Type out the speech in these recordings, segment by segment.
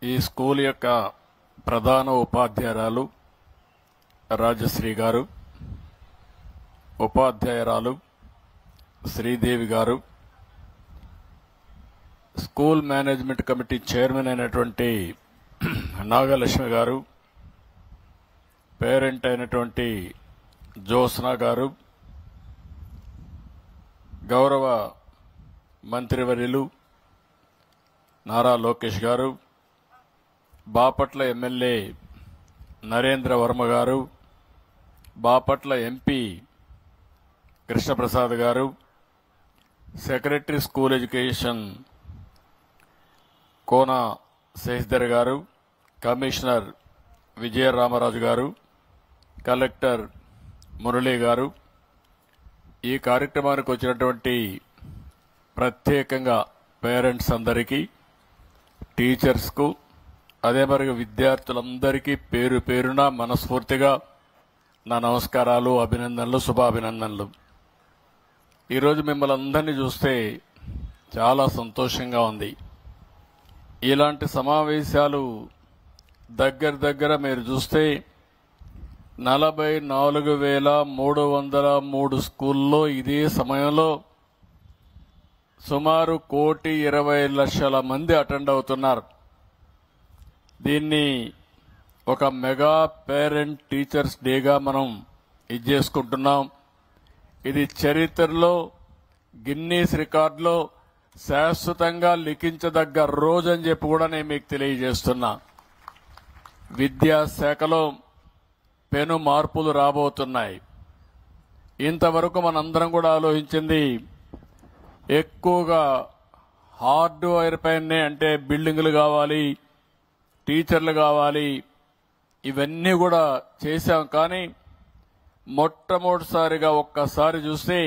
ఈ స్కూల్ యొక్క ప్రధాన ఉపాధ్యాయురాలు రాజశ్రీ గారు, ఉపాధ్యాయురాలు శ్రీదేవి గారు, స్కూల్ మేనేజ్మెంట్ కమిటీ చైర్మన్ అయినటువంటి నాగలక్ష్మి గారు, పేరెంట్ అయినటువంటి జ్యోత్స్న గారు, గౌరవ మంత్రివర్యులు నారా లోకేష్ గారు, బాపట్ల ఎమ్మెల్యే నరేంద్ర వర్మ గారు, బాపట్ల ఎంపీ కృష్ణప్రసాద్ గారు, సెక్రటరీ స్కూల్ ఎడ్యుకేషన్ కోన శశిధర్ గారు, కమిషనర్ విజయరామరాజు గారు, కలెక్టర్ మురళీ గారు, ఈ కార్యక్రమానికి వచ్చినటువంటి ప్రత్యేకంగా పేరెంట్స్ అందరికీ, టీచర్స్కు, అదే మరి విద్యార్థులందరికీ పేరు పేరున మనస్ఫూర్తిగా నా నమస్కారాలు, అభినందనలు, శుభాభినందనలు. ఈరోజు మిమ్మల్ని అందరినీ చూస్తే చాలా సంతోషంగా ఉంది. ఇలాంటి సమావేశాలు దగ్గర మీరు చూస్తే 44,303 స్కూల్లో ఇదే సమయంలో సుమారు 1,20,00,000 మంది అటెండ్ అవుతున్నారు. దీన్ని ఒక మెగా పేరెంట్ టీచర్స్ డేగా మనం చేసుకుంటున్నాం. ఇది చరిత్రలో గిన్నీస్ రికార్డులో శాశ్వతంగా లిఖించదగ్గ రోజు అని చెప్పి కూడా నేను మీకు తెలియజేస్తున్నా. విద్యాశాఖలో పెను మార్పులు రాబోతున్నాయి. ఇంతవరకు మనందరం కూడా ఆలోచించింది ఎక్కువగా హార్డ్వేర్ పైనే, అంటే బిల్డింగులు కావాలి, టీచర్లు కావాలి, ఇవన్నీ కూడా చేశాం. కానీ మొట్టమొదటిసారిగా ఒక్కసారి చూస్తే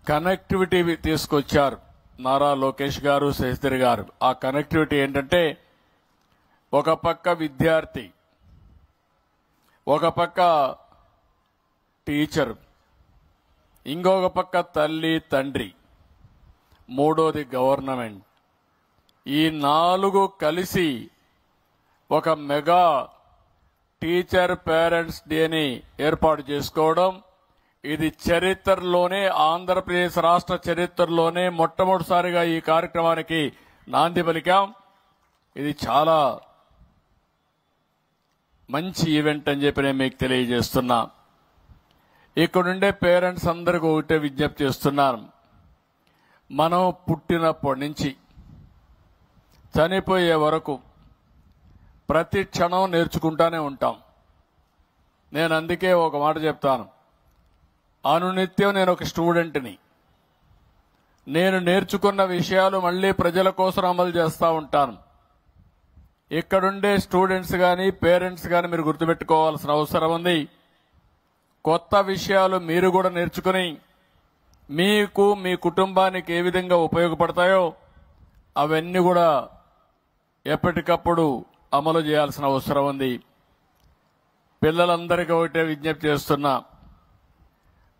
కనెక్టివిటీ తీసుకొచ్చారు నారా లోకేష్ గారు, శశిధర్ గారు. ఆ కనెక్టివిటీ ఏంటంటే ఒక పక్క విద్యార్థి, ఒక పక్క టీచర్, ఇంకొక పక్క తల్లి తండ్రి, మూడోది గవర్నమెంట్. ఈ 4 కలిసి ఒక మెగా టీచర్ పేరెంట్స్ డేని ఏర్పాటు చేసుకోవడం, ఇది చరిత్రలోనే, ఆంధ్రప్రదేశ్ రాష్ట్ర చరిత్రలోనే మొట్టమొదటిసారిగా ఈ కార్యక్రమానికి నాంది పలికాం. ఇది చాలా మంచి ఈవెంట్ అని చెప్పి నేను మీకు తెలియజేస్తున్నా. ఇక్కడుండే పేరెంట్స్ అందరికీ ఒకటే విజ్ఞప్తి చేస్తున్నాను. మనం పుట్టినప్పటి నుంచి చనిపోయే వరకు ప్రతి క్షణం నేర్చుకుంటానే ఉంటాం. నేను అందుకే ఒక మాట చెప్తాను, అనునిత్యం నేను ఒక స్టూడెంట్ని. నేను నేర్చుకున్న విషయాలు మళ్లీ ప్రజల కోసం అమలు చేస్తూ ఉంటాను. ఇక్కడుండే స్టూడెంట్స్ కానీ పేరెంట్స్ కానీ మీరు గుర్తుపెట్టుకోవాల్సిన అవసరం ఉంది. కొత్త విషయాలు మీరు కూడా నేర్చుకుని మీకు, మీ కుటుంబానికి ఏ విధంగా ఉపయోగపడతాయో అవన్నీ కూడా ఎప్పటికప్పుడు అమలు చేయాల్సిన అవసరం ఉంది. పిల్లలందరికీ ఒకటే విజ్ఞప్తి చేస్తున్నా,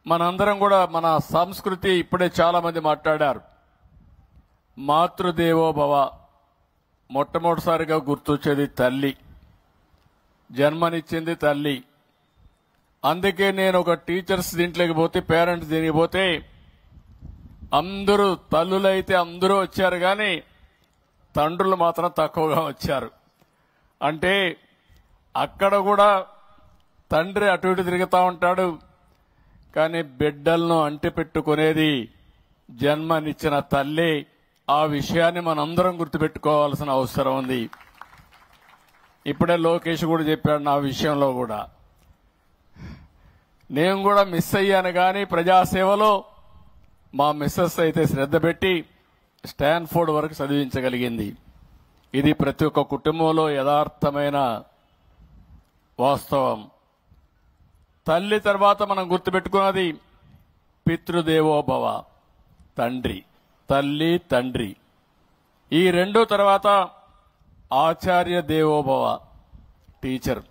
మనందరం కూడా మన సంస్కృతి ఇప్పుడే చాలా మంది మాట్లాడారు. మాతృదేవోభవ, మొట్టమొదటిసారిగా గుర్తొచ్చేది తల్లి, జన్మనిచ్చింది తల్లి. అందుకే నేను ఒక టీచర్స్ దీంట్లోకి పోతే, పేరెంట్స్ దీనికి పోతే అందరూ తల్లులైతే అందరూ వచ్చారు, కానీ తండ్రులు మాత్రం తక్కువగా వచ్చారు. అంటే అక్కడ కూడా తండ్రి అటు ఇటు తిరుగుతూ ఉంటాడు, కానీ బిడ్డలను అంటిపెట్టుకునేది జన్మనిచ్చిన తల్లి. ఆ విషయాన్ని మనందరం గుర్తుపెట్టుకోవాల్సిన అవసరం ఉంది. ఇప్పుడే లోకేష్ కూడా చెప్పాడు నా విషయంలో కూడా. నేను కూడా మిస్ అయ్యాను, కానీ ప్రజాసేవలో మా మిస్సెస్ అయితే శ్రద్ధ పెట్టి స్టాన్ఫోర్డ్ వరకు చదివించగలిగింది. ఇది ప్రతి ఒక్క కుటుంబంలో యథార్థమైన వాస్తవం. తల్లి తర్వాత మనం గుర్తుపెట్టుకున్నది పితృదేవోభవ, తండ్రి. తల్లి, తండ్రి. ఈ 2 తర్వాత ఆచార్య దేవోభవ, టీచర్.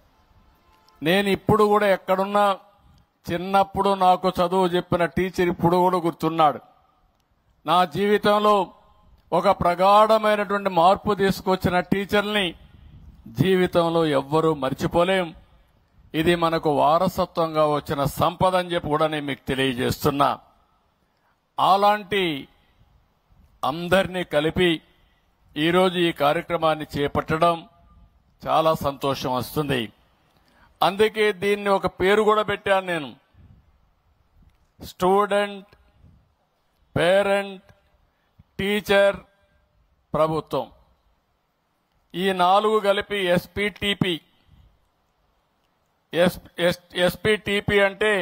నేను ఇప్పుడు కూడా ఎక్కడున్నా, చిన్నప్పుడు నాకు చదువు చెప్పిన టీచర్ ఇప్పుడు కూడా గుర్తున్నాడు. నా జీవితంలో ఒక ప్రగాఢమైనటువంటి మార్పు తీసుకొచ్చిన టీచర్ని జీవితంలో ఎవ్వరూ మర్చిపోలేం. ఇది మనకు వారసత్వంగా వచ్చిన సంపద అని చెప్పి కూడా నేను మీకు తెలియజేస్తున్నా. అలాంటి అందరినీ కలిపి ఈరోజు ఈ కార్యక్రమాన్ని చేపట్టడం చాలా సంతోషం వస్తుంది. అందుకే దీన్ని ఒక పేరు కూడా పెట్టాను నేను, స్టూడెంట్, పేరెంట్, టీచర్, ప్రభుత్వం. ఈ 4 కలిపి ఎస్పీటీపీ. ఎస్పీటీపీ అంటే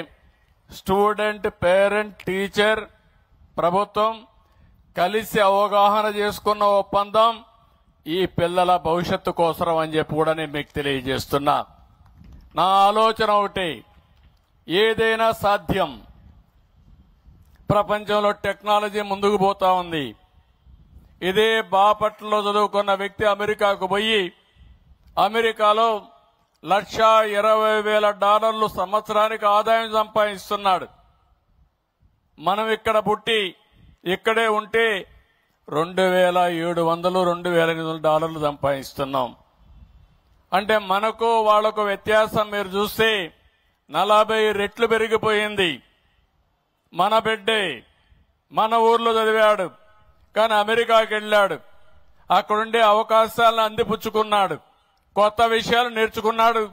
స్టూడెంట్, పేరెంట్, టీచర్, ప్రభుత్వం కలిసి అవగాహన చేసుకున్న ఒప్పందం ఈ పిల్లల భవిష్యత్తు కోసం అని చెప్పి కూడా నేను మీకు తెలియజేస్తున్నా. నా ఆలోచన ఒకటి, ఏదైనా సాధ్యం. ప్రపంచంలో టెక్నాలజీ ముందుకు పోతా ఉంది. ఇదే బాపట్లలో చదువుకున్న వ్యక్తి అమెరికాకు పోయి అమెరికాలో $1,20,000 సంవత్సరానికి ఆదాయం సంపాదిస్తున్నాడు. మనం ఇక్కడ పుట్టి ఇక్కడే ఉంటే $2,700, $2,800 సంపాదిస్తున్నాం. అంటే మనకు వాళ్లకు వ్యత్యాసం మీరు చూస్తే 40 రెట్లు పెరిగిపోయింది. మన బిడ్డే మన ఊర్లో చదివాడు, కానీ అమెరికాకి వెళ్ళాడు. అక్కడుండే అవకాశాలను అందిపుచ్చుకున్నాడు, కొత్త విషయాలు నేర్చుకున్నాడు.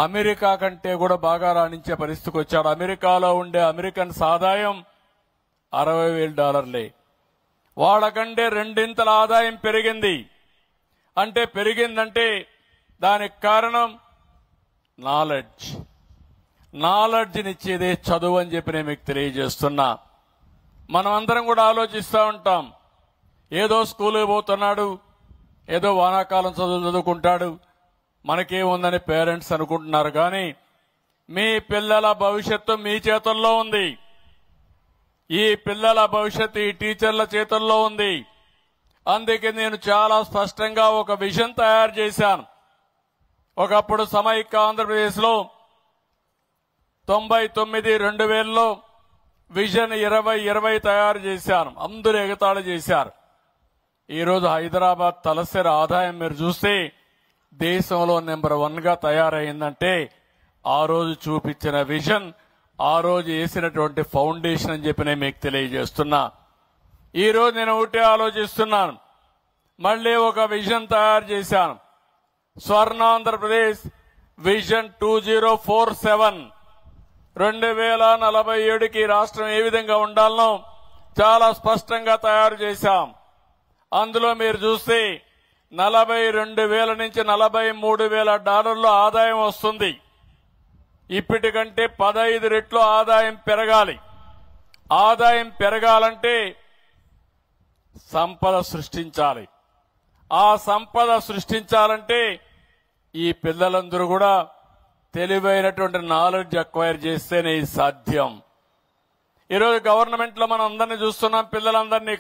అమెరికా కంటే కూడా బాగా రాణించే పరిస్థితికి వచ్చాడు. అమెరికాలో ఉండే అమెరికన్స్ ఆదాయం $60,000. వాళ్ళకంటే 2 ఆదాయం పెరిగింది. అంటే పెరిగిందంటే దానికి కారణం నాలెడ్జ్నిచ్చేదే చదువు అని చెప్పి నేను మీకు తెలియజేస్తున్నా. మనం అందరం కూడా ఆలోచిస్తూ ఉంటాం, ఏదో స్కూల్కి పోతున్నాడు, ఏదో వానాకాలం చదువుకుంటాడు, మనకేముందని పేరెంట్స్ అనుకుంటున్నారు. కానీ మీ పిల్లల భవిష్యత్తు మీ చేతుల్లో ఉంది. ఈ పిల్లల భవిష్యత్తు ఈ టీచర్ల చేతుల్లో ఉంది. అందుకే నేను చాలా స్పష్టంగా ఒక విజన్ తయారు చేశాను. ఒకప్పుడు సమైక్య ఆంధ్రప్రదేశ్లో 99-2000లో విజన్ 2020 తయారు చేశాను. అందరూ ఎగతాళి చేశారు. ఈరోజు హైదరాబాద్ తలసరి ఆదాయం మీరు చూస్తే దేశంలో నెంబర్ 1గా తయారైందంటే ఆ రోజు చూపించిన విజన్, ఆ రోజు వేసినటువంటి ఫౌండేషన్ అని చెప్పి నేను మీకు తెలియజేస్తున్నా. ఈ రోజు నేను ఒకటే ఆలోచిస్తున్నాను, మళ్ళీ ఒక విజన్ తయారు చేశాను. స్వర్ణాంధ్రప్రదేశ్ విజన్ 2047, 2047కి రాష్ట్రం ఏ విధంగా ఉండాలనో చాలా స్పష్టంగా తయారు చేశాం. అందులో మీరు చూస్తే 42,000 నుంచి $43,000 ఆదాయం వస్తుంది. ఇప్పటికంటే 15 రెట్లు ఆదాయం పెరగాలి. ఆదాయం పెరగాలంటే సంపద సృష్టించాలి. ఆ సంపద సృష్టించాలంటే ఈ పిల్లలందరూ కూడా తెలివైనటువంటి నాలెడ్జ్ అక్వైర్ చేస్తేనే ఇది సాధ్యం. ఈరోజు గవర్నమెంట్ లో మనం అందరినీ చూస్తున్నాం. పిల్లలందరినీ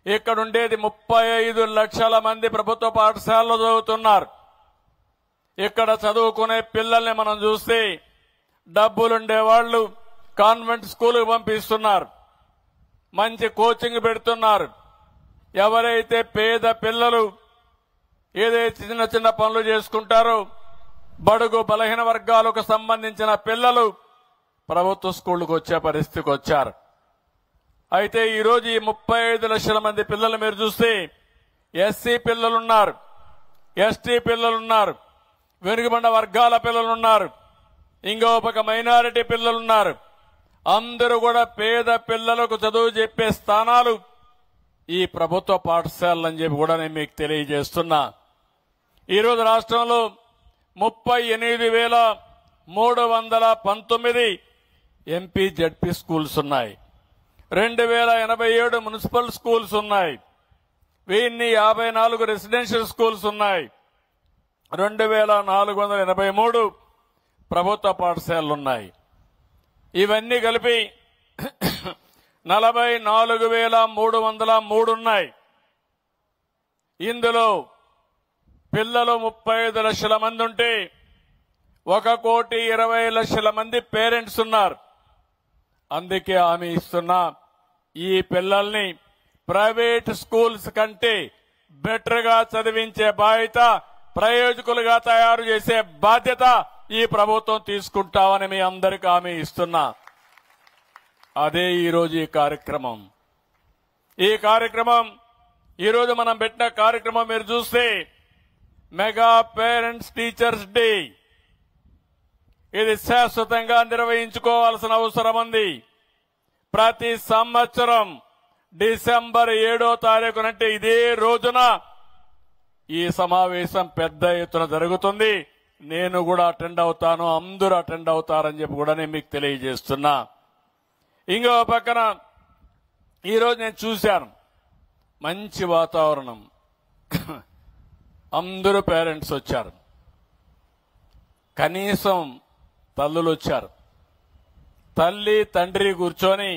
ఇక్కడ ఉండేది 35 లక్షల మంది ప్రభుత్వ పాఠశాలలో చదువుతున్నారు. ఇక్కడ చదువుకునే పిల్లల్ని మనం చూస్తే డబ్బులుండేవాళ్లు కాన్వెంట్ స్కూల్కి పంపిస్తున్నారు, మంచి కోచింగ్ పెడుతున్నారు. ఎవరైతే పేద పిల్లలు ఏదైతే చిన్న చిన్న పనులు చేసుకుంటారో బడుగు బలహీన వర్గాలకు సంబంధించిన పిల్లలు ప్రభుత్వ స్కూళ్లకు వచ్చే పరిస్థితికి వచ్చారు. అయితే ఈరోజు ఈ 35 లక్షల మంది పిల్లలు మీరు చూస్తే ఎస్సీ పిల్లలున్నారు, ఎస్టీ పిల్లలున్నారు, వెనుకబడిన వర్గాల పిల్లలున్నారు, ఇంకో పక్క మైనారిటీ పిల్లలున్నారు. అందరూ కూడా పేద పిల్లలకు చదువు చెప్పే స్థానాలు ఈ ప్రభుత్వ పాఠశాలని చెప్పి కూడా నేను మీకు తెలియజేస్తున్నా. ఈరోజు రాష్ట్రంలో 38,319 ఎంపీ జడ్పీ స్కూల్స్ ఉన్నాయి. 2,087 మున్సిపల్ స్కూల్స్ ఉన్నాయి. 1,054 రెసిడెన్షియల్ స్కూల్స్ ఉన్నాయి. 2,483 ప్రభుత్వ పాఠశాలలు ఉన్నాయి. ఇవన్నీ కలిపి 44,303 ఉన్నాయి. ఇందులో పిల్లలు 35 లక్షల మంది ఉంటే 1,20,00,000 మంది పేరెంట్స్ ఉన్నారు. అందుకే హామీ ఇస్తున్నా, ఈ పిల్లల్ని ప్రైవేట్ స్కూల్స్ కంటే బెటర్ గా చదివించే బాధ్యత, ప్రయోజకులుగా తయారు చేసే బాధ్యత ఈ ప్రభుత్వం తీసుకుంటామని మీ అందరికీ హామీ ఇస్తున్నా. అదే ఈరోజు ఈ కార్యక్రమం. ఈరోజు మనం పెట్టిన కార్యక్రమం మీరు చూస్తే మెగా పేరెంట్స్ టీచర్స్ డే. ఇది శాశ్వతంగా నిర్వహించుకోవాల్సిన అవసరం ఉంది. ప్రతి సంవత్సరం డిసెంబర్ 7వ తారీఖు అంటే ఇదే రోజున ఈ సమావేశం పెద్ద ఎత్తున జరుగుతుంది. నేను కూడా అటెండ్ అవుతాను, అందరూ అటెండ్ అవుతారని చెప్పి కూడా నేను మీకు తెలియజేస్తున్నా. ఇంకో పక్కన ఈరోజు నేను చూశాను, మంచి వాతావరణం, అందరూ పేరెంట్స్ వచ్చారు, కనీసం తల్లులు వచ్చారు. తల్లి తండ్రి కూర్చొని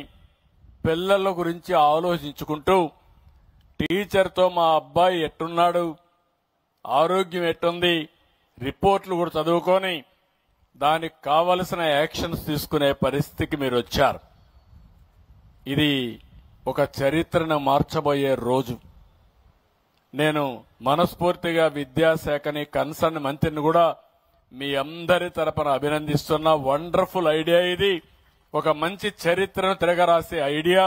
పిల్లల గురించి ఆలోచించుకుంటూ టీచర్తో మా అబ్బాయి ఎట్టున్నాడు, ఆరోగ్యం ఎట్టుంది, రిపోర్ట్లు కూడా చదువుకొని దానికి కావలసిన యాక్షన్స్ తీసుకునే పరిస్థితికి మీరు వచ్చారు. ఇది ఒక చరిత్రను మార్చబోయే రోజు. నేను మనస్ఫూర్తిగా విద్యాశాఖని, కన్సర్న్ మంత్రిని కూడా మీ అందరి తరపున అభినందిస్తున్నా. వండర్ఫుల్ ఐడియా ఇది. ఒక మంచి చరిత్రను తిరగరాసే ఐడియా.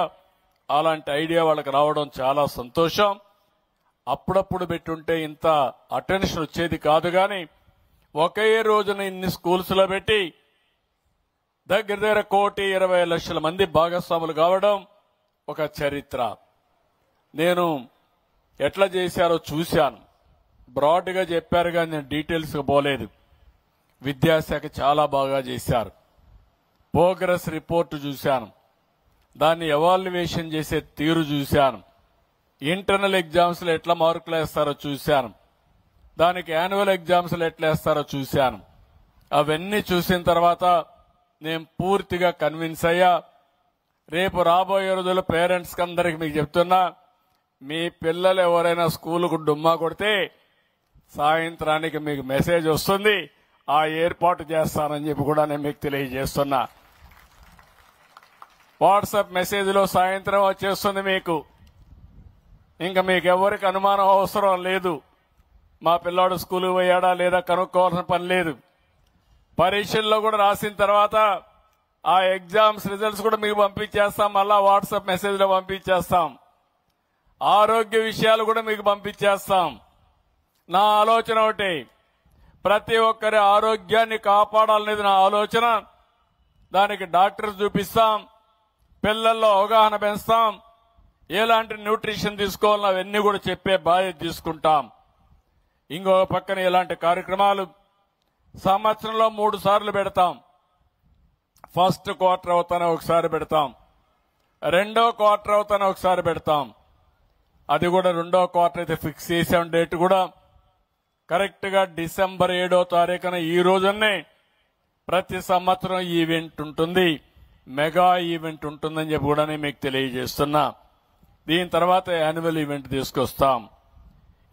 అలాంటి ఐడియా వాళ్ళకి రావడం చాలా సంతోషం. అప్పుడప్పుడు పెట్టుంటే ఇంత అటెన్షన్ వచ్చేది కాదు, కానీ ఒకే రోజున ఇన్ని స్కూల్స్ లో పెట్టి దగ్గర 1,20,00,000 మంది భాగస్వాములు కావడం ఒక చరిత్ర. నేను ఎట్లా చేశారో చూశాను. బ్రాడ్ గా చెప్పారు, కానీ నేను డీటెయిల్స్ గా పోలేదు. విద్యాశాఖ చాలా బాగా చేశారు. ప్రోగ్రెస్ రిపోర్టు చూశాను, దాన్ని ఎవాల్యుయేషన్ చేసే తీరు చూశాను, ఇంటర్నల్ ఎగ్జామ్స్ లో ఎట్లా మార్కులు వేస్తారో చూశాను, దానికి యాన్యువల్ ఎగ్జామ్స్ లో ఎట్లా వేస్తారో చూశాను. అవన్నీ చూసిన తర్వాత నేను పూర్తిగా కన్విన్స్ అయ్యా. రేపు రాబోయే రోజుల్లో పేరెంట్స్ అందరికి మీకు చెప్తున్నా, మీ పిల్లలు ఎవరైనా స్కూలుకు డుమ్మా కొడితే సాయంత్రానికి మీకు మెసేజ్ వస్తుంది, ఆ ఏర్పాటు చేస్తానని చెప్పి కూడా నేను మీకు తెలియజేస్తున్నా. వాట్సాప్ మెసేజ్ లో సాయంత్రం వచ్చేస్తుంది మీకు. ఇంకా మీకు ఎవరికి అనుమానం అవసరం లేదు. మా పిల్లాడు స్కూల్కి పోయాడా లేదా కనుక్కోవాల్సిన పని లేదు. పరీక్షల్లో కూడా రాసిన తర్వాత ఆ ఎగ్జామ్స్ రిజల్ట్స్ కూడా మీకు పంపించేస్తాం, మళ్ళా వాట్సాప్ మెసేజ్ లో పంపించేస్తాం. ఆరోగ్య విషయాలు కూడా మీకు పంపించేస్తాం. నా ఆలోచన ఒకటి, ప్రతి ఒక్కరి ఆరోగ్యాన్ని కాపాడాలనేది నా ఆలోచన. దానికి డాక్టర్స్ చూపిస్తాం, పిల్లల్లో అవగాహన పెంచుతాం, ఎలాంటి న్యూట్రిషన్ తీసుకోవాలని అవన్నీ కూడా చెప్పే బాధ్యత తీసుకుంటాం. ఇంకొక పక్కన ఇలాంటి కార్యక్రమాలు సంవత్సరంలో 3 సార్లు పెడతాం. ఫస్ట్ క్వార్టర్ అవుతానే ఒకసారి పెడతాం, రెండో క్వార్టర్ అవుతానే ఒకసారి పెడతాం. అది కూడా రెండో క్వార్టర్ అయితే ఫిక్స్ చేసాం. డేట్ కూడా కరెక్ట్ గా డిసెంబర్ 7వ తారీఖున ఈ రోజునే ప్రతి సంవత్సరం ఈవెంట్ ఉంటుంది, మెగా ఈవెంట్ ఉంటుందని చెప్పి కూడా నేను మీకు తెలియజేస్తున్నా. దీని తర్వాత యాన్యువల్ ఈవెంట్ తీసుకొస్తాం.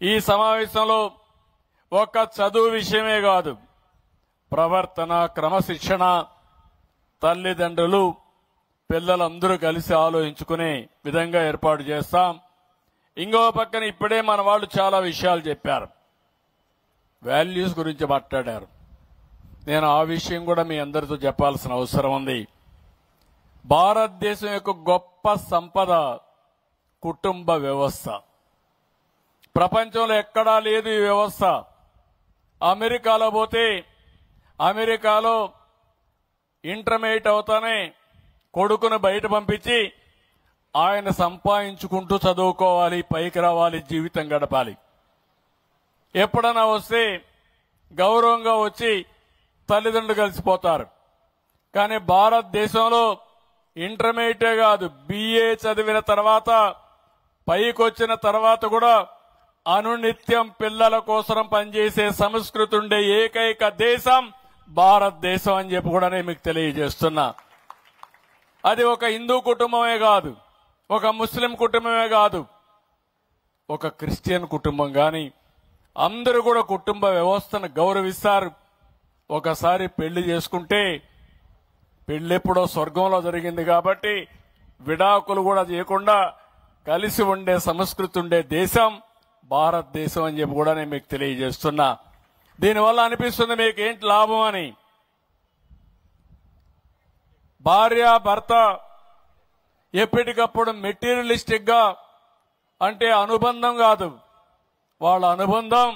ఈ సమావేశంలో ఒక్క చదువు విషయమే కాదు, ప్రవర్తన, క్రమశిక్షణ, తల్లిదండ్రులు పిల్లలందరూ కలిసి ఆలోచించుకునే విధంగా ఏర్పాటు చేస్తాం. ఇంకో పక్కన ఇప్పుడే మన వాళ్ళు చాలా విషయాలు చెప్పారు, వాల్యూస్ గురించి మాట్లాడారు. నేను ఆ విషయం కూడా మీ అందరితో చెప్పాల్సిన అవసరం ఉంది. భారతదేశం యొక్క గొప్ప సంపద కుటుంబ వ్యవస్థ. ప్రపంచంలో ఎక్కడా లేదు ఈ వ్యవస్థ. అమెరికాలో పోతే అమెరికాలో ఇంటర్మీడియట్ అవుతానే కొడుకును బయట పంపించి ఆయన సంపాదించుకుంటూ చదువుకోవాలి, పైకి రావాలి, జీవితం గడపాలి. ఎప్పుడైనా వస్తే గౌరవంగా వచ్చి తల్లిదండ్రులు కలిసిపోతారు. కానీ భారతదేశంలో ఇంటర్మీడియటే కాదు, BA చదివిన తర్వాత పైకి వచ్చిన తర్వాత కూడా అనునిత్యం పిల్లల కోసం పనిచేసే సంస్కృతి ఉండే ఏకైక దేశం భారతదేశం అని చెప్పి కూడా నేను మీకు తెలియజేస్తున్నా. అది ఒక హిందూ కుటుంబమే కాదు, ఒక ముస్లిం కుటుంబమే కాదు, ఒక క్రిస్టియన్ కుటుంబం కానీ అందరూ కూడా కుటుంబ వ్యవస్థను గౌరవిస్తారు. ఒకసారి పెళ్లి చేసుకుంటే పెళ్లెప్పుడో స్వర్గంలో జరిగింది కాబట్టి విడాకులు కూడా చేయకుండా కలిసి ఉండే సంస్కృతి ఉండే దేశం భారతదేశం అని చెప్పి కూడా నేను మీకు తెలియజేస్తున్నా. దీనివల్ల అనిపిస్తుంది మీకు ఏంటి లాభం అని. భార్య భర్త ఎప్పటికప్పుడు మెటీరియలిస్టిక్ గా అంటే అనుబంధం కాదు, వాళ్ళ అనుబంధం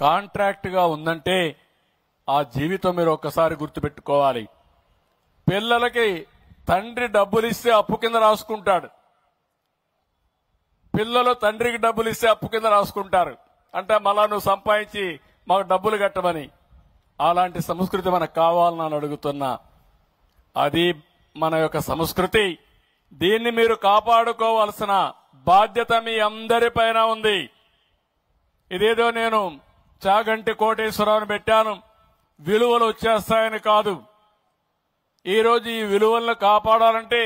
కాంట్రాక్ట్ గా ఉందంటే ఆ జీవితం మీరు ఒక్కసారి గుర్తుపెట్టుకోవాలి. పిల్లలకి తండ్రి డబ్బులు ఇస్తే అప్పు కింద రాసుకుంటాడు, పిల్లలు తండ్రికి డబ్బులు ఇస్తే అప్పు కింద రాసుకుంటారు. అంటే మళ్ళా నువ్వు సంపాదించి మాకు డబ్బులు కట్టమని. అలాంటి సంస్కృతి మనకు కావాలని అడుగుతున్నా. అది మన యొక్క సంస్కృతి. దీన్ని మీరు కాపాడుకోవాల్సిన బాధ్యత మీ అందరిపైన ఉంది. ఇదేదో నేను చాగంటి కోటేశ్వరరావుని పెట్టాను విలువలు వచ్చేస్తాయని కాదు. ఈరోజు ఈ విలువలను కాపాడాలంటే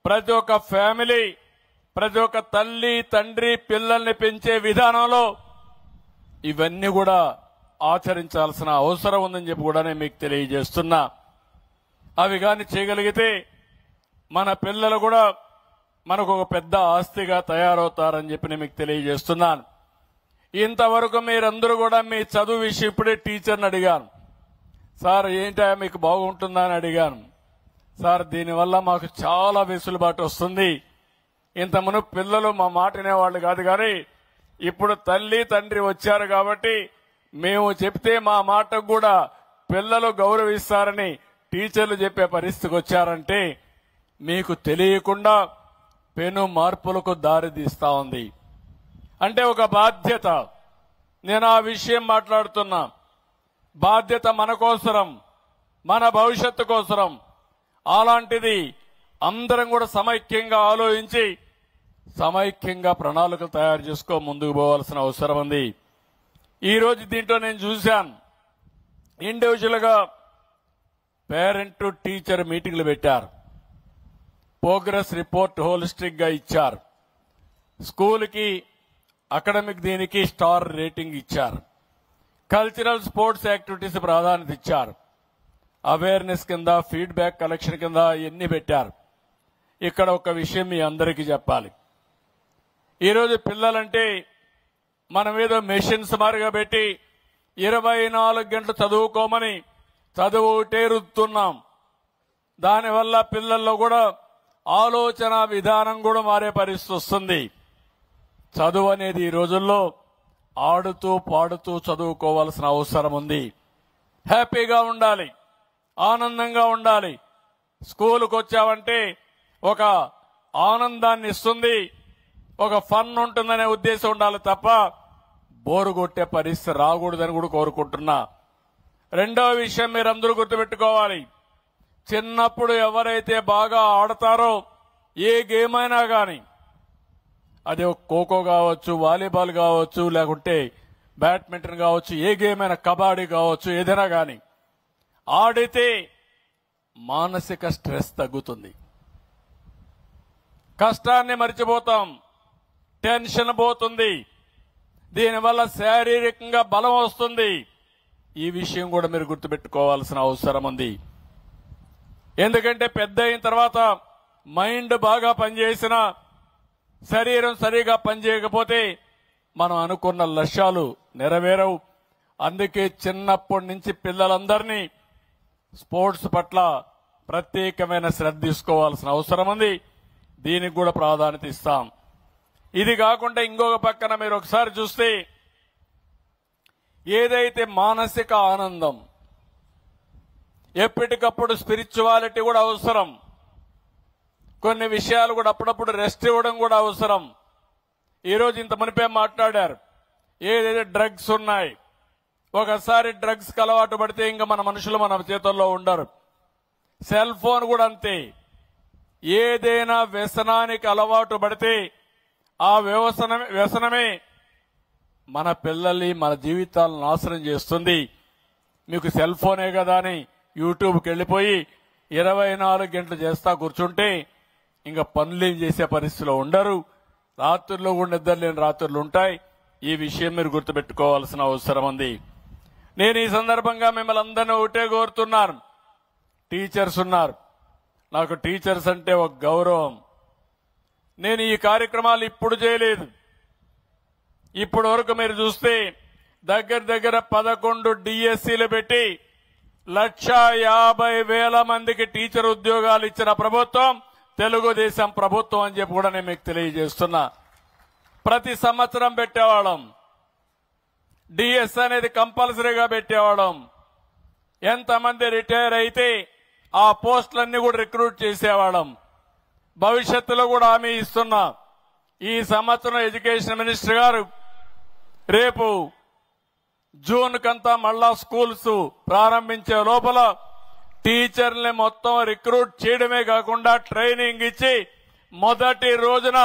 ప్రతి ఒక్క ఫ్యామిలీ, ప్రతి ఒక్క తల్లి తండ్రి పిల్లల్ని పెంచే విధానంలో ఇవన్నీ కూడా ఆచరించాల్సిన అవసరం ఉందని చెప్పి కూడా నేను మీకు తెలియజేస్తున్నా. అవి కానీ చేయగలిగితే మన పిల్లలు కూడా మనకు ఒక పెద్ద ఆస్తిగా తయారవుతారని చెప్పి నేను మీకు తెలియజేస్తున్నాను. ఇంతవరకు మీరందరూ కూడా మీ చదువు విషయం ఇప్పుడే టీచర్ని అడిగాను. సార్ ఏంటా మీకు బాగుంటుందా అని అడిగాను. సార్ దీనివల్ల మాకు చాలా వెసులుబాటు వస్తుంది. ఇంతకుముందు పిల్లలు మా మాట వినేవాళ్ళు కాదు, కానీ ఇప్పుడు తల్లి తండ్రి వచ్చారు కాబట్టి మేము చెప్తే మా మాటకు కూడా పిల్లలు గౌరవిస్తారని టీచర్లు చెప్పే పరిస్థితికి వచ్చారంటే మీకు తెలియకుండా పెను మార్పులకు దారి తీస్తా ఉంది. అంటే ఒక బాధ్యత. నేను ఆ విషయం మాట్లాడుతున్నా. బాధ్యత మన కోసరం, మన భవిష్యత్తు కోసరం. అలాంటిది అందరం కూడా సమైక్యంగా ఆలోచించి సమైక్యంగా ప్రణాళికలు తయారు చేసుకో ముందుకు పోవాల్సిన అవసరం ఉంది. ఈ రోజు దీంట్లో నేను చూశాను, ఇండివిజువల్ గా పేరెంట్ టు టీచర్ మీటింగ్లు పెట్టారు, ప్రోగ్రెస్ రిపోర్ట్ హోలిస్టిక్ గా ఇచ్చారు, స్కూల్కి అకాడమిక్ దీనికి స్టార్ రేటింగ్ ఇచ్చారు, కల్చరల్ స్పోర్ట్స్ యాక్టివిటీస్ ప్రాధాన్యత ఇచ్చారు, అవేర్నెస్ కింద ఫీడ్బ్యాక్ కలెక్షన్ కింద ఎన్ని పెట్టారు. ఇక్కడ ఒక విషయం మీ అందరికీ చెప్పాలి. ఈరోజు పిల్లలంటే మనం ఏదో మెషిన్స్ మారిగా పెట్టి 24 గంటలు చదువుకోమని చదువు ఒకటే రుద్దుతున్నాం. దానివల్ల పిల్లల్లో కూడా ఆలోచన విధానం కూడా మారే పరిస్థితి వస్తుంది. చదువు అనేది ఈ రోజుల్లో ఆడుతూ పాడుతూ చదువుకోవాల్సిన అవసరం ఉంది. హ్యాపీగా ఉండాలి, ఆనందంగా ఉండాలి. స్కూలుకు వచ్చావంటే ఒక ఆనందాన్ని ఇస్తుంది, ఒక ఫన్ ఉంటుందనే ఉద్దేశం ఉండాలి తప్ప బోరు కొట్టే పరిస్థితి రాకూడదని కూడా కోరుకుంటున్నా. రెండవ విషయం మీరందరూ గుర్తుపెట్టుకోవాలి. చిన్నప్పుడు ఎవరైతే బాగా ఆడతారో ఏ గేమ్ అయినా కానీ, అది ఖోఖో కావచ్చు, వాలీబాల్ కావచ్చు, లేకుంటే బ్యాడ్మింటన్ కావచ్చు, ఏ గేమ్ అయినా కబడ్డీ కావచ్చు, ఏదైనా కానీ ఆడితే మానసిక స్ట్రెస్ తగ్గుతుంది, కష్టాన్ని మర్చిపోతాం, టెన్షన్ పోతుంది, దీనివల్ల శారీరకంగా బలం వస్తుంది. ఈ విషయం కూడా మీరు గుర్తుపెట్టుకోవాల్సిన అవసరం ఉంది. ఎందుకంటే పెద్ద అయిన తర్వాత మైండ్ బాగా పనిచేసిన శరీరం సరిగా పనిచేయకపోతే మనం అనుకున్న లక్ష్యాలు నెరవేరవు. అందుకే చిన్నప్పటి నుంచి పిల్లలందరినీ స్పోర్ట్స్ పట్ల ప్రత్యేకమైన శ్రద్ధ తీసుకోవాల్సిన అవసరం ఉంది. దీనికి కూడా ప్రాధాన్యత ఇస్తాం. ఇది కాకుండా ఇంకొక పక్కన మీరు ఒకసారి చూస్తే ఏదైతే మానసిక ఆనందం, ఎప్పటికప్పుడు స్పిరిచువాలిటీ కూడా అవసరం. కొన్ని విషయాలు కూడా అప్పుడప్పుడు రెస్ట్ ఇవ్వడం కూడా అవసరం. ఈరోజు ఇంత మునిపే మాట్లాడారు, ఏదైతే డ్రగ్స్ ఉన్నాయి, ఒకసారి డ్రగ్స్ కి అలవాటు పడితే ఇంకా మన మనుషులు మన చేతుల్లో ఉండరు. సెల్ ఫోన్ కూడా అంతే. ఏదైనా వ్యసనానికి అలవాటు పడితే ఆ వ్యసనమే మన పిల్లల్ని మన జీవితాలను నాశనం చేస్తుంది. మీకు సెల్ ఫోనే కదా అని యూట్యూబ్కి వెళ్ళిపోయి 24 గంటలు చేస్తా కూర్చుంటే ఇంకా పనులేం చేసే పరిస్థితిలో ఉండరు. రాత్రుల్లో కూడా నిద్రలేని రాత్రులు ఉంటాయి. ఈ విషయం మీరు గుర్తుపెట్టుకోవాల్సిన అవసరం ఉంది. నేను ఈ సందర్భంగా మిమ్మల్ని అందరినీ ఒకటే కోరుతున్నాను. టీచర్స్ ఉన్నారు, నాకు టీచర్స్ అంటే ఒక గౌరవం. నేను ఈ కార్యక్రమాలు ఇప్పుడు చేయలేదు. ఇప్పటి వరకు మీరు చూస్తే దగ్గర దగ్గర 11 డిఎస్సీలు పెట్టి 1,50,000 మందికి టీచర్ ఉద్యోగాలు ఇచ్చిన ప్రభుత్వం తెలుగుదేశం ప్రభుత్వం అని చెప్పి కూడా నేను మీకు తెలియజేస్తున్నా. ప్రతి సంవత్సరం పెట్టేవాళ్ళం. డిఎస్ అనేది కంపల్సరీగా పెట్టేవాళ్ళం. ఎంతమంది రిటైర్ అయితే ఆ పోస్టులన్నీ కూడా రిక్రూట్ చేసేవాళ్ళం. భవిష్యత్తులో కూడా హామీ ఇస్తున్నా. ఈ సంవత్సరం ఎడ్యుకేషన్ మినిస్టర్ గారు రేపు జూన్ కంతా మళ్ళా స్కూల్స్ ప్రారంభించే లోపల టీచర్ని మొత్తం రిక్రూట్ చేయడమే కాకుండా ట్రైనింగ్ ఇచ్చి మొదటి రోజున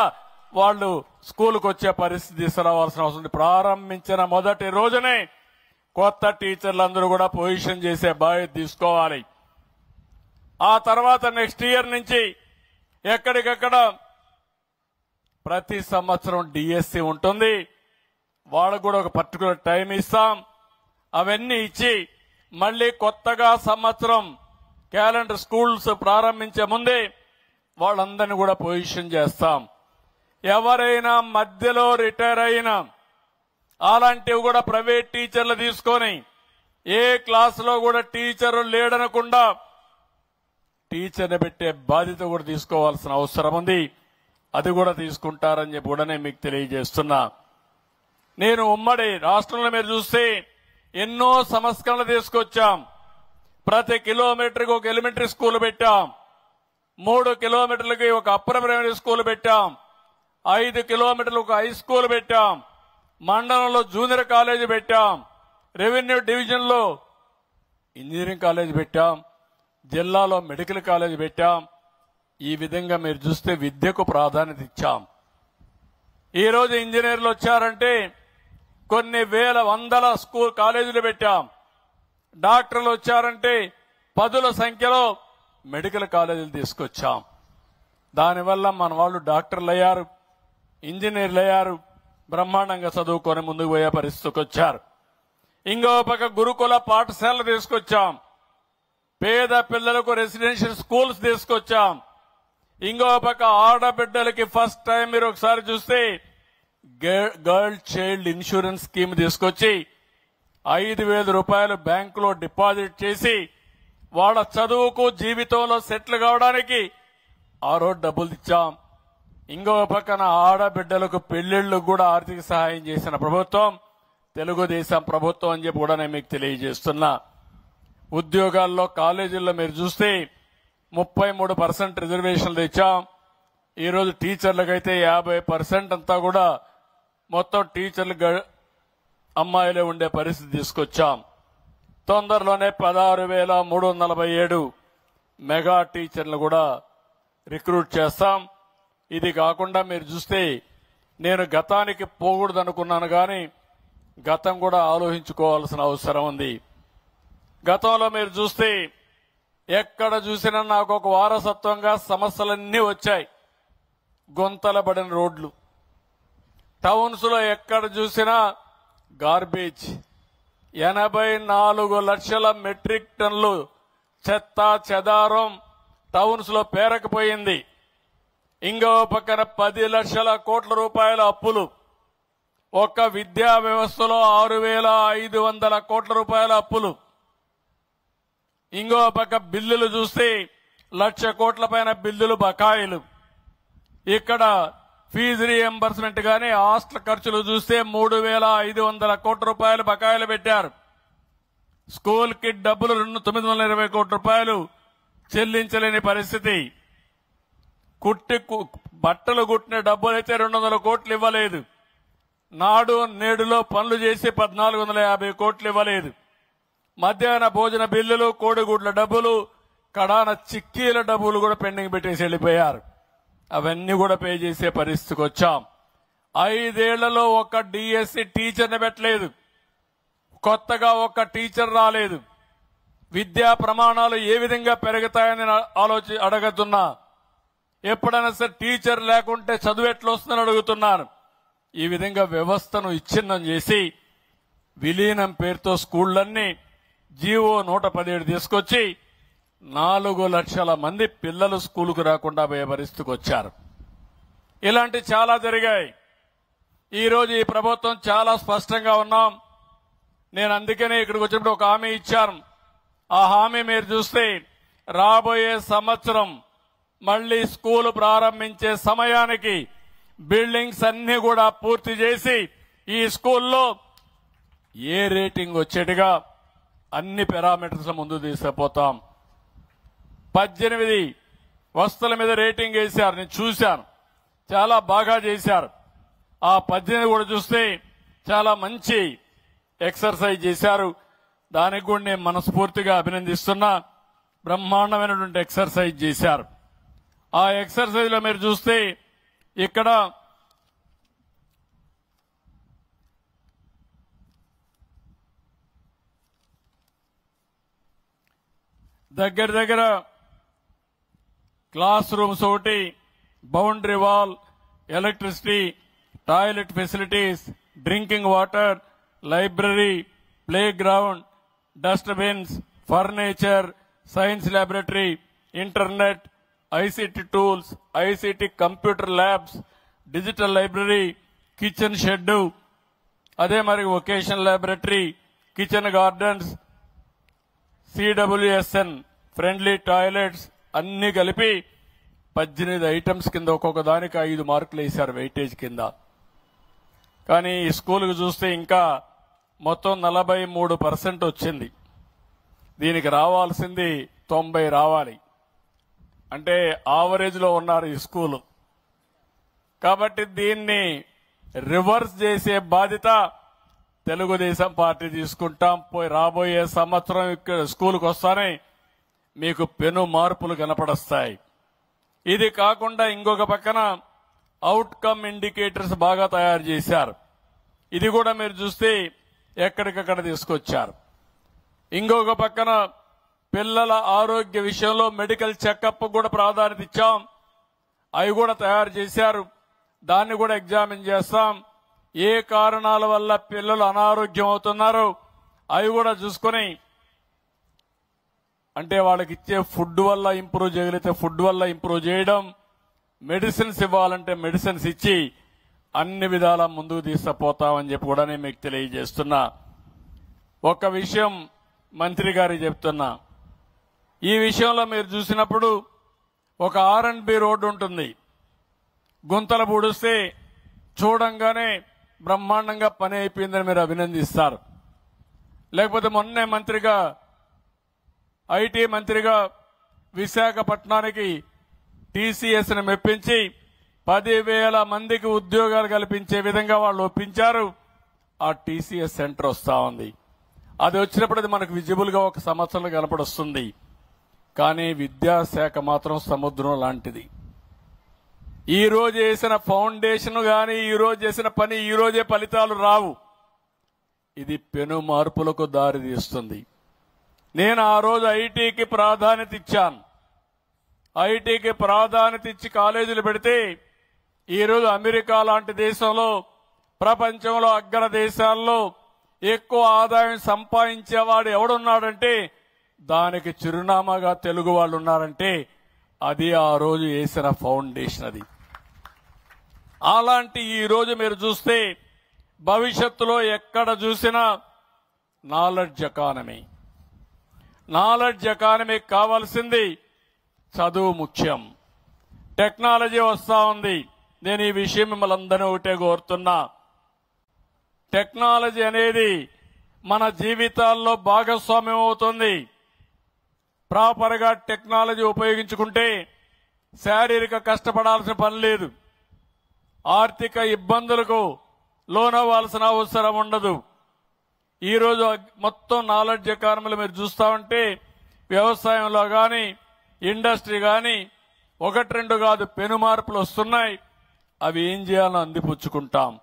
వాళ్ళు స్కూల్కి వచ్చే పరిస్థితి తీసుకురావాల్సిన అవసరం ఉంది. ప్రారంభించిన మొదటి రోజునే కొత్త టీచర్లందరూ కూడా పొజిషన్ చేసే బాధ్యత తీసుకోవాలి. ఆ తర్వాత నెక్స్ట్ ఇయర్ నుంచి ఎక్కడికక్కడ ప్రతి సంవత్సరం డిఎస్సి ఉంటుంది. వాళ్ళకు కూడా ఒక పర్టికులర్ టైం ఇస్తాం. అవన్నీ ఇచ్చి మళ్ళీ కొత్తగా సంవత్సరం క్యాలెండర్ స్కూల్స్ ప్రారంభించే ముందే వాళ్ళందరినీ కూడా పొజిషన్ చేస్తాం. ఎవరైనా మధ్యలో రిటైర్ అయినా అలాంటివి కూడా ప్రైవేట్ టీచర్లు తీసుకొని ఏ క్లాసులో కూడా టీచర్ లేడనకుండా టీచర్ని పెట్టే బాధ్యత కూడా తీసుకోవాల్సిన అవసరం ఉంది. అది కూడా తీసుకుంటారని చెప్పి కూడా నేను మీకు తెలియజేస్తున్నా. నేను ఉమ్మడి రాష్ట్రంలో మీరు చూస్తే ఎన్నో సంస్కరణలు తీసుకొచ్చాం. ప్రతి కిలోమీటర్కి ఒక ఎలిమెంటరీ స్కూల్ పెట్టాం. 3 కిలోమీటర్లకి ఒక అప్పర్ ప్రైమరీ స్కూల్ పెట్టాం. 5 కిలోమీటర్లు ఒక హై స్కూల్ పెట్టాం. మండలంలో జూనియర్ కాలేజీ పెట్టాం. రెవెన్యూ డివిజన్ లో ఇంజనీరింగ్ కాలేజీ పెట్టాం. జిల్లాలో మెడికల్ కాలేజీ పెట్టాం. ఈ విధంగా మీరు చూస్తే విద్యకు ప్రాధాన్యత ఇచ్చాం. ఈ రోజు ఇంజనీర్లు వచ్చారంటే కొన్ని వేల వందల స్కూల్ కాలేజీలు పెట్టాం. డాక్టర్లు వచ్చారంటే 10ల సంఖ్యలో మెడికల్ కాలేజీలు తీసుకొచ్చాం. దానివల్ల మన వాళ్ళు డాక్టర్లు అయ్యారు, ఇంజనీర్లు అయ్యారు, బ్రహ్మాండంగా చదువుకొని ముందుకు పోయే పరిస్థితికి వచ్చారు. ఇంకో పక్క గురుకుల పాఠశాలలు తీసుకొచ్చాం. పేద పిల్లలకు రెసిడెన్షియల్ స్కూల్స్ తీసుకొచ్చాం. ఇంకో పక్క ఆడబిడ్డలకి ఫస్ట్ టైం మీరు ఒకసారి చూస్తే గర్ల్ చైల్డ్ ఇన్సూరెన్స్ స్కీమ్ తీసుకొచ్చి 5,000 రూపాయలు బ్యాంకులో డిపాజిట్ చేసి వాళ్ళ చదువుకు జీవితంలో సెటిల్ కావడానికి ఆ రోజు డబ్బులు ఇచ్చాం. ఇంకో పక్కన ఆడబిడ్డలకు పెళ్లిళ్లకు కూడా ఆర్థిక సహాయం చేసిన ప్రభుత్వం తెలుగుదేశం ప్రభుత్వం అని చెప్పి కూడా నేను మీకు తెలియజేస్తున్నా. ఉద్యోగాల్లో కాలేజీల్లో మీరు చూస్తే 33% రిజర్వేషన్లు తెచ్చాం. ఈరోజు టీచర్లకైతే 50% అంతా కూడా మొత్తం టీచర్లు అమ్మాయిలే ఉండే పరిస్థితి తీసుకొచ్చాం. తొందరలోనే 16,347 మెగా టీచర్లు కూడా రిక్రూట్ చేస్తాం. ఇది కాకుండా మీరు చూస్తే నేను గతానికి పోకూడదు అనుకున్నాను, కానీ గతం కూడా ఆలోచించుకోవాల్సిన అవసరం ఉంది. గతంలో మీరు చూస్తే ఎక్కడ చూసినా నాకు ఒక వారసత్వంగా సమస్యలన్నీ వచ్చాయి. గుంతలబడిన రోడ్లు, టౌన్స్ లో ఎక్కడ చూసినా గార్బేజ్, 84 లక్షల మెట్రిక్ టన్నులు చెత్త చెదారం టౌన్స్ లో పేరకపోయింది. ఇంకో పక్కన 10 లక్షల కోట్ల రూపాయల అప్పులు, ఒక్క విద్యా వ్యవస్థలో 6,500 కోట్ల రూపాయల అప్పులు. ఇంకో పక్క బిల్లులు చూస్తే 1,00,000 కోట్ల పైన బిల్లులు బకాయిలు. ఇక్కడ ఫీజు రీఎంబర్స్మెంట్ గానీ హాస్టల్ ఖర్చులు చూస్తే 3,500 కోట్ల రూపాయలు బకాయిలు పెట్టారు. స్కూల్ కి డబ్బులు 920 కోట్ల రూపాయలు చెల్లించలేని పరిస్థితి. బట్టలు కుట్టిన డబ్బులైతే 200 కోట్లు ఇవ్వలేదు. నాడు నేడులో పనులు చేసి 1,450 కోట్లు ఇవ్వలేదు. మధ్యాహ్న భోజన బిల్లులు, కోడిగుడ్ల డబ్బులు, కడాన చిక్కీల డబ్బులు కూడా పెండింగ్ పెట్టేసి వెళ్లిపోయారు. అవన్నీ కూడా పే చేసే పరిస్థితికి వచ్చాం. 5 ఏళ్లలో ఒక్క డిఎస్సి టీచర్ని పెట్టలేదు. కొత్తగా ఒక్క టీచర్ రాలేదు. విద్యా ప్రమాణాలు ఏ విధంగా పెరుగుతాయని అడగతున్నా. ఎప్పుడైనా సరే టీచర్ లేకుంటే చదువు ఎట్లా వస్తుందని అడుగుతున్నారు. ఈ విధంగా వ్యవస్థను విచ్ఛిన్నం చేసి విలీనం పేరుతో స్కూళ్లన్నీ జీవో 117 తీసుకొచ్చి 4 లక్షల మంది పిల్లలు స్కూలుకు రాకుండా పోయే పరిస్థితికి వచ్చారు. ఇలాంటి చాలా జరిగాయి. ఈరోజు ఈ ప్రభుత్వం చాలా స్పష్టంగా ఉన్నాం. నేను అందుకనే ఇక్కడికి వచ్చినప్పుడు ఒక హామీ ఇచ్చాను. ఆ హామీ మీరు చూస్తే రాబోయే సంవత్సరం మళ్లీ స్కూల్ ప్రారంభించే సమయానికి బిల్డింగ్స్ అన్ని కూడా పూర్తి చేసి ఈ స్కూల్లో ఏ రేటింగ్ వచ్చేట్టుగా అన్ని పారామీటర్స్ ముందు తీసుకుపోతాం. 18 వస్తువుల మీద రేటింగ్ వేశారు, నేను చూశాను, చాలా బాగా చేశారు. ఆ 18 కూడా చూస్తే చాలా మంచి ఎక్సర్సైజ్ చేశారు. దానికి కూడా నేను మనస్ఫూర్తిగా అభినందిస్తున్నా. బ్రహ్మాండమైనటువంటి ఎక్సర్సైజ్ చేశారు. ఆ ఎక్సర్సైజ్ లో మీరు చూస్తే ఇక్కడ దగ్గర క్లాస్ రూమ్స్ ఒకటి, boundary wall, electricity, toilet facilities, drinking water, library, play ground, dustbins, furniture, science laboratory, internet, ICT tools, ICT computer labs, digital library, kitchen shed, అదే మరి vocational laboratory, kitchen gardens, CWSN friendly toilets అన్ని కలిపి 18 items కింద ఒక్కొక్క దానికి 5 మార్కులు వేశారు weightage కింద. కానీ ఈ స్కూల్కి చూస్తే ఇంకా మొత్తం 43% వచ్చింది. దీనికి రావాల్సింది 90 రావాలి. అంటే ఆవరేజ్ లో ఉన్నారు ఈ స్కూలు. కాబట్టి దీన్ని రివర్స్ చేసే బాధ్యత తెలుగుదేశం పార్టీ తీసుకుంటాం. రాబోయే సంవత్సరం ఇక్కడ స్కూల్కి వస్తానే మీకు పెను మార్పులు కనపడస్తాయి. ఇది కాకుండా ఇంకొక పక్కన అవుట్కమ్ ఇండికేటర్స్ బాగా తయారు చేశారు. ఇది కూడా మీరు చూస్తే ఎక్కడికక్కడ తీసుకొచ్చారు. ఇంకొక పక్కన పిల్లల ఆరోగ్య విషయంలో మెడికల్ చెకప్ కూడా ప్రాధాన్యత ఇచ్చాం. అవి కూడా తయారు చేశారు. దాన్ని కూడా ఎగ్జామిన్ చేస్తాం. ఏ కారణాల వల్ల పిల్లలు అనారోగ్యం అవుతున్నారో అవి కూడా చూసుకొని, అంటే వాళ్ళకి ఇచ్చే ఫుడ్ వల్ల ఇంప్రూవ్ చేయగలిగితే ఫుడ్ వల్ల ఇంప్రూవ్ చేయడం, మెడిసిన్స్ ఇవ్వాలంటే మెడిసిన్స్ ఇచ్చి అన్ని విధాల ముందుకు తీసుకుపోతామని చెప్పి కూడా నేను మీకు తెలియజేస్తున్నా. ఒక విషయం మంత్రి గారికి చెప్తున్నా. ఈ విషయంలో మీరు చూసినప్పుడు ఒక R&B రోడ్డు ఉంటుంది. గుంతలు పూడిస్తే చూడంగానే బ్రహ్మాండంగా పని అయిపోయిందని మీరు అభినందిస్తారు. లేకపోతే మొన్నే మంత్రిగా, ఐటీ మంత్రిగా విశాఖపట్నానికి టీసీఎస్ను మెప్పించి 10,000 మందికి ఉద్యోగాలు కల్పించే విధంగా వాళ్ళు ఒప్పించారు. ఆ టీసీఎస్ సెంటర్ వస్తా ఉంది. అది వచ్చినప్పుడు అది మనకు విజిబుల్ గా ఒక సంవత్సరంలో కనపడొస్తుంది. కానీ విద్యాశాఖ మాత్రం సముద్రం లాంటిది. ఈ రోజు చేసిన ఫౌండేషన్ గాని ఈ రోజు చేసిన పని ఈ రోజే ఫలితాలు రావు. ఇది పెను మార్పులకు దారి తీస్తుంది. నేను ఆ రోజు ఐటీకి ప్రాధాన్యత ఇచ్చాను. ఐటీకి ప్రాధాన్యత ఇచ్చి కాలేజీలు పెడితే ఈరోజు అమెరికా లాంటి దేశంలో, ప్రపంచంలో అగ్ర దేశాల్లో ఎక్కువ ఆదాయం సంపాదించేవాడు ఎవడున్నాడంటే దానికి చిరునామాగా తెలుగు వాళ్ళు ఉన్నారంటే అది ఆ రోజు వేసిన ఫౌండేషన్. అది అలాంటి ఈ రోజు మీరు చూస్తే భవిష్యత్తులో ఎక్కడ చూసినా నాలెడ్జ్ ఎకానమీ. నాలెడ్జ్ ఎకానమీకి కావాల్సింది చదువు ముఖ్యం. టెక్నాలజీ వస్తా ఉంది. నేను ఈ విషయం మిమ్మల్ని అందరినీ ఒకటే కోరుతున్నా. టెక్నాలజీ అనేది మన జీవితాల్లో భాగస్వామ్యం అవుతుంది. ప్రాపర్ గా టెక్నాలజీ ఉపయోగించుకుంటే శారీరక కష్టపడాల్సిన పని లేదు. ఆర్థిక ఇబ్బందులకు లోనవ్వాల్సిన అవసరం ఉండదు. ఈరోజు మొత్తం నాలెడ్జ్ ఎకానమీలో మీరు చూస్తా ఉంటే వ్యవసాయంలో గాని, ఇండస్ట్రీ గాని 1-2 కాదు పెను మార్పులు వస్తున్నాయి. అవి ఏం చేయాలో అందిపుచ్చుకుంటాం.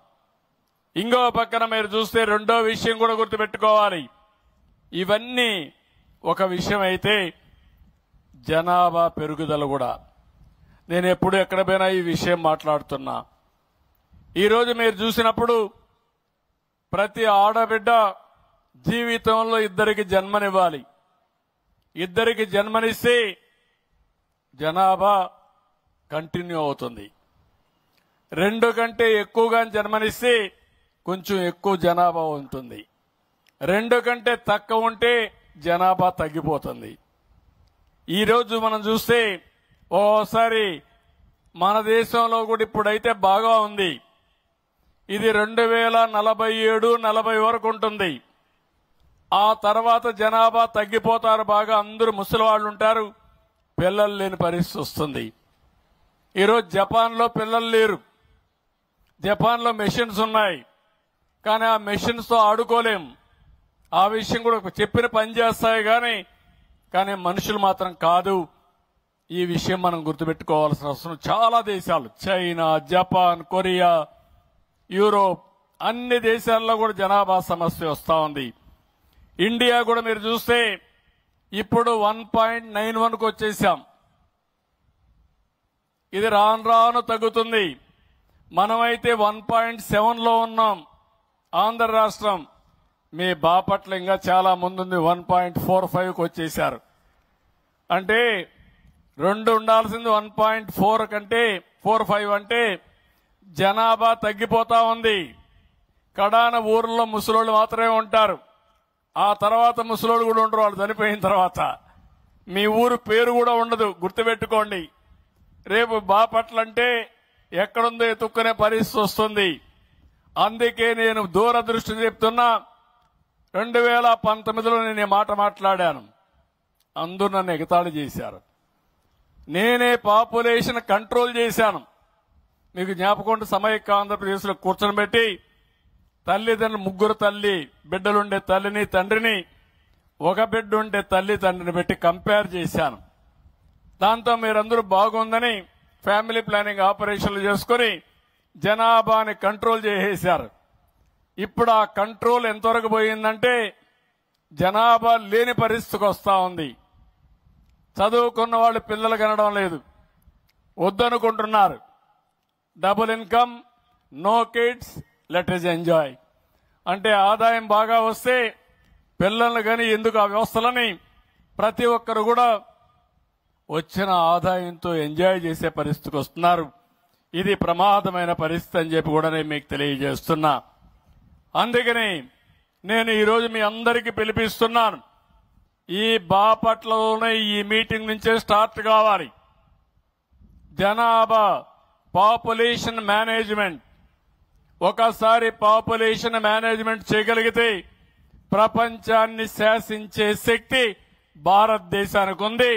ఇంకో పక్కన మీరు చూస్తే రెండో విషయం కూడా గుర్తుపెట్టుకోవాలి. ఇవన్నీ ఒక విషయం అయితే జనాభా పెరుగుదల కూడా. నేను ఎప్పుడు ఎక్కడ పోయినా ఈ విషయం మాట్లాడుతున్నా. ఈరోజు మీరు చూసినప్పుడు ప్రతి ఆడబిడ్డ జీవితంలో 2కి జన్మనివ్వాలి. 2కి జన్మనిస్తే జనాభా కంటిన్యూ అవుతుంది. 2 కంటే ఎక్కువగా జన్మనిస్తే కొంచెం ఎక్కువ జనాభా ఉంటుంది. 2 కంటే తక్కువ ఉంటే జనాభా తగ్గిపోతుంది. ఈరోజు మనం చూస్తే ఓసారి మన దేశంలో కూడా ఇప్పుడైతే బాగా ఉంది. ఇది 2047-40 వరకు ఉంటుంది. ఆ తర్వాత జనాభా తగ్గిపోతారు. బాగా అందరూ ముసలి వాళ్ళు ఉంటారు. పిల్లలు లేని పరిస్థితి వస్తుంది. ఈరోజు జపాన్లో పిల్లలు లేరు. జపాన్లో మెషిన్స్ ఉన్నాయి, కానీ ఆ మెషిన్స్తో ఆడుకోలేం. ఆ విషయం కూడా చెప్పిన పని చేస్తాయి కానీ మనుషులు మాత్రం కాదు. ఈ విషయం మనం గుర్తుపెట్టుకోవాల్సిన అవసరం. చాలా దేశాలు, చైనా, జపాన్, కొరియా, యూరోప్, అన్ని దేశాల్లో కూడా జనాభా సమస్య వస్తూ ఉంది. ఇండియా కూడా మీరు చూస్తే ఇప్పుడు 1.91కు వచ్చేసాం. ఇది రాను రాను తగ్గుతుంది. మనమైతే 1.7లో ఉన్నాం. ఆంధ్ర రాష్ట్రం, మీ బాపట్ల ఇంకా చాలా ముందుంది, 1.45కు వచ్చేశారు. అంటే 2 ఉండాల్సింది 1.4 కంటే 4.5 అంటే జనాభా తగ్గిపోతా ఉంది. కడాన ఊర్లో ముసలోళ్ళు మాత్రమే ఉంటారు. ఆ తర్వాత ముసలోళ్ళు కూడా ఉండరు. వాళ్ళు చనిపోయిన తర్వాత మీ ఊరు పేరు కూడా ఉండదు. గుర్తుపెట్టుకోండి. రేపు బాపట్ల అంటే ఎక్కడుందో ఎత్తుక్కునే పరిస్థితి వస్తుంది. అందుకే నేను దూరదృష్టి చెప్తున్నా. 2019లో నేను ఈ మాట మాట్లాడాను. అందరూ నన్ను ఎగతాళి చేశారు. నేనే పాపులేషన్ కంట్రోల్ చేశాను. మీకు జ్ఞాపకం ఉంటే సమైక్య ఆంధ్రప్రదేశ్లో కూర్చొని పెట్టి తల్లిదండ్రులు, 3 తల్లి బిడ్డలుండే తల్లిని తండ్రిని, 1 బిడ్డ ఉండే తల్లి తండ్రిని పెట్టి కంపేర్ చేశాను. దాంతో మీరందరూ బాగుందని ఫ్యామిలీ ప్లానింగ్ ఆపరేషన్లు చేసుకుని జనాభాని కంట్రోల్ చేసేశారు. ఇప్పుడు ఆ కంట్రోల్ ఎంతవరకు పోయిందంటే జనాభా లేని పరిస్థితికి వస్తా ఉంది. చదువుకున్న వాళ్ళు పిల్లలు కనడం లేదు, వద్దనుకుంటున్నారు. Double income, no kids, let us enjoy అంటే ఆదాయం బాగా వస్తే పిల్లలు కానీ ఎందుకు ఆ వ్యవస్థలని ప్రతి ఒక్కరు కూడా వచ్చిన ఆదాయంతో ఎంజాయ్ చేసే పరిస్థితికి వస్తున్నారు. ఇది ప్రమాదమైన పరిస్థితి అని చెప్పి కూడా నేను మీకు తెలియజేస్తున్నా. అందుకని నేను ఈరోజు మీ అందరికీ పిలిపిస్తున్నాను. ఈ బాపట్లలోనే ఈ మీటింగ్ నుంచే స్టార్ట్ కావాలి. జనాభా పాపులేషన్ మేనేజ్మెంట్. ఒకసారి పాపులేషన్ మేనేజ్మెంట్ చేయగలిగితే ప్రపంచాన్ని శాసించే శక్తి భారతదేశానికి ఉంది.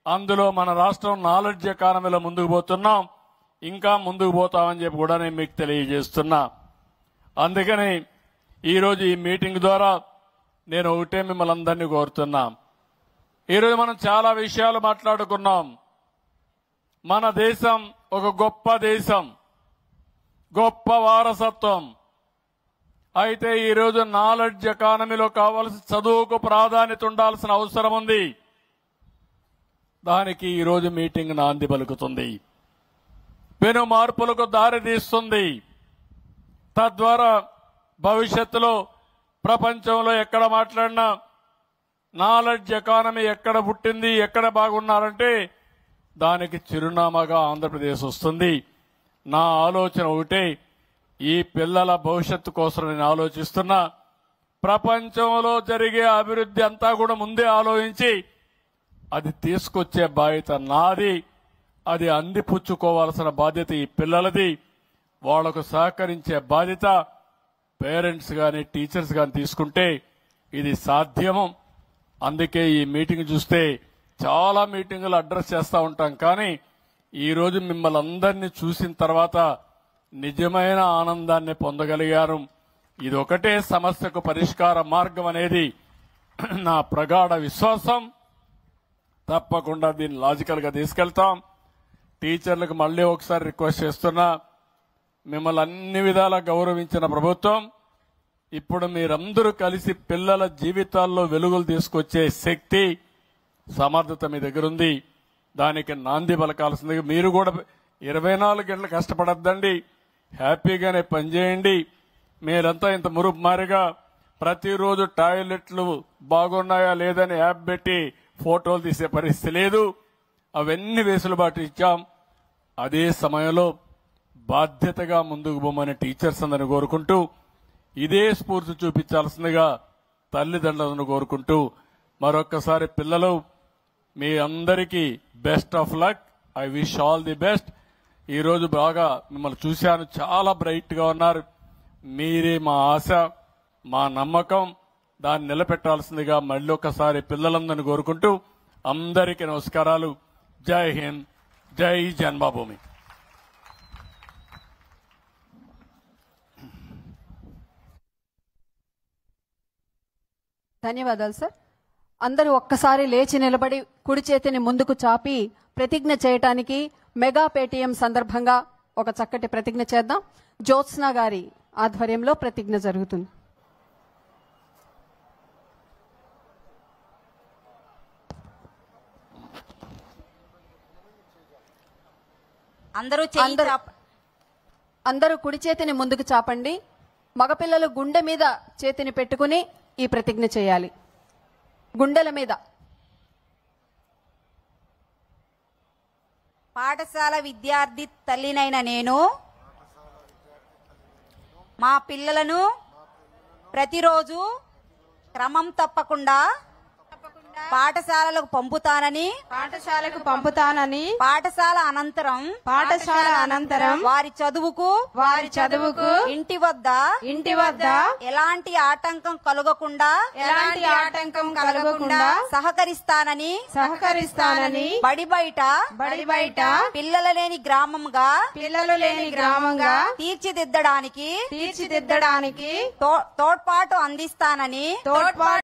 అందులో మన రాష్ట్రం నాలెడ్జ్ ఎకానమీలో ముందుకు పోతున్నాం, ఇంకా ముందుకు పోతామని చెప్పి కూడా నేను మీకు తెలియజేస్తున్నా. అందుకని ఈరోజు ఈ మీటింగ్ ద్వారా నేను ఒకటే మిమ్మల్ని అందరినీ కోరుతున్నా. ఈరోజు మనం చాలా విషయాలు మాట్లాడుకున్నాం. మన దేశం ఒక గొప్ప దేశం, గొప్ప వారసత్వం. అయితే ఈరోజు నాలెడ్జ్ ఎకానమీలో కావాల్సిన చదువుకు ప్రాధాన్యత ఉండాల్సిన అవసరం ఉంది. దానికి ఈరోజు మీటింగ్ నాంది పలుకుతుంది, పెను మార్పులకు దారి తీస్తుంది. తద్వారా భవిష్యత్తులో ప్రపంచంలో ఎక్కడ మాట్లాడినా నాలెడ్జ్ ఎకానమీ ఎక్కడ పుట్టింది, ఎక్కడ బాగున్నారంటే దానికి చిరునామాగా ఆంధ్రప్రదేశ్ వస్తుంది. నా ఆలోచన ఒకటే, ఈ పిల్లల భవిష్యత్తు కోసం నేను ఆలోచిస్తున్నా. ప్రపంచంలో జరిగే అభివృద్ధి అంతా కూడా ముందే ఆలోచించి అది తీసుకొచ్చే బాధ్యత నాది. అది అందిపుచ్చుకోవాల్సిన బాధ్యత ఈ పిల్లలది. వాళ్లకు సహకరించే బాధ్యత పేరెంట్స్ గాని టీచర్స్ గాని తీసుకుంటే ఇది సాధ్యము. అందుకే ఈ మీటింగ్ చూస్తే చాలా మీటింగులు అడ్రస్ చేస్తూ ఉంటాం, కానీ ఈరోజు మిమ్మల్ని అందరినీ చూసిన తర్వాత నిజమైన ఆనందాన్ని పొందగలిగారు. ఇది ఒకటే సమస్యకు పరిష్కార మార్గం అనేది నా ప్రగాఢ విశ్వాసం. తప్పకుండా దీన్ని లాజికల్ గా తీసుకెళ్తాం. టీచర్లకు మళ్లీ ఒకసారి రిక్వెస్ట్ చేస్తున్నా, మిమ్మల్ని అన్ని విధాలా గౌరవించిన ప్రభుత్వం ఇప్పుడు మీరందరూ కలిసి పిల్లల జీవితాల్లో వెలుగులు తీసుకొచ్చే శక్తి, సమర్థత మీ దగ్గర ఉంది. దానికి నాంది పలకాల్సింది. మీరు కూడా 24 గంటలు కష్టపడద్దండి, హ్యాపీగానే పనిచేయండి. మీరంతా ఇంత మురుమారిగా ప్రతిరోజు టాయిలెట్లు బాగున్నాయా లేదని యాప్ పెట్టి ఫోటోలు తీసే పరిస్థితి లేదు. అవన్నీ వెసులుబాటు ఇచ్చాం. అదే సమయంలో బాధ్యతగా ముందుకు పోమని టీచర్స్ అందరిని కోరుకుంటూ, ఇదే స్ఫూర్తి చూపించాల్సిందిగా తల్లిదండ్రులను కోరుకుంటూ, మరొక్కసారి పిల్లలు మీ అందరికీ best of luck. I wish all the best. ఈరోజు బాగా మిమ్మల్ని చూశాను, చాలా బ్రైట్ గా ఉన్నారు. మీరే మా ఆశ, మా నమ్మకం. దాన్ని నిలబెట్టాల్సిందిగా మళ్ళీ ఒకసారి పిల్లలందరినీ కోరుకుంటూ అందరికీ నమస్కారాలు. జై హింద్, జై జన్మభూమి. ధన్యవాదాలు సార్. అందరూ ఒక్కసారి లేచి నిలబడి కుడి చేతిని ముందుకు చాపి ప్రతిజ్ఞ చేయటానికి మెగా పేటీఎం సందర్భంగా ఒక చక్కటి ప్రతిజ్ఞ చేద్దాం. జ్యోత్స్న గారి ఆధ్వర్యంలో ప్రతిజ్ఞ జరుగుతుంది. అందరూ కుడి చేతిని ముందుకు చాపండి. మగపిల్లలు గుండె మీద చేతిని పెట్టుకుని ఈ ప్రతిజ్ఞ చేయాలి. గుండెల మీద. పాఠశాల విద్యార్థి తల్లినైన నేను మా పిల్లలను ప్రతిరోజు క్రమం తప్పకుండా పాఠశాలకు పంపుతానని పాఠశాల అనంతరం వారి చదువుకు ఇంటి వద్ద ఎలాంటి ఆటంకం కలగకుండా సహకరిస్తానని బడి బయట పిల్లలు లేని గ్రామంగా తీర్చిదిద్దడానికి తోడ్పాటు అందిస్తానని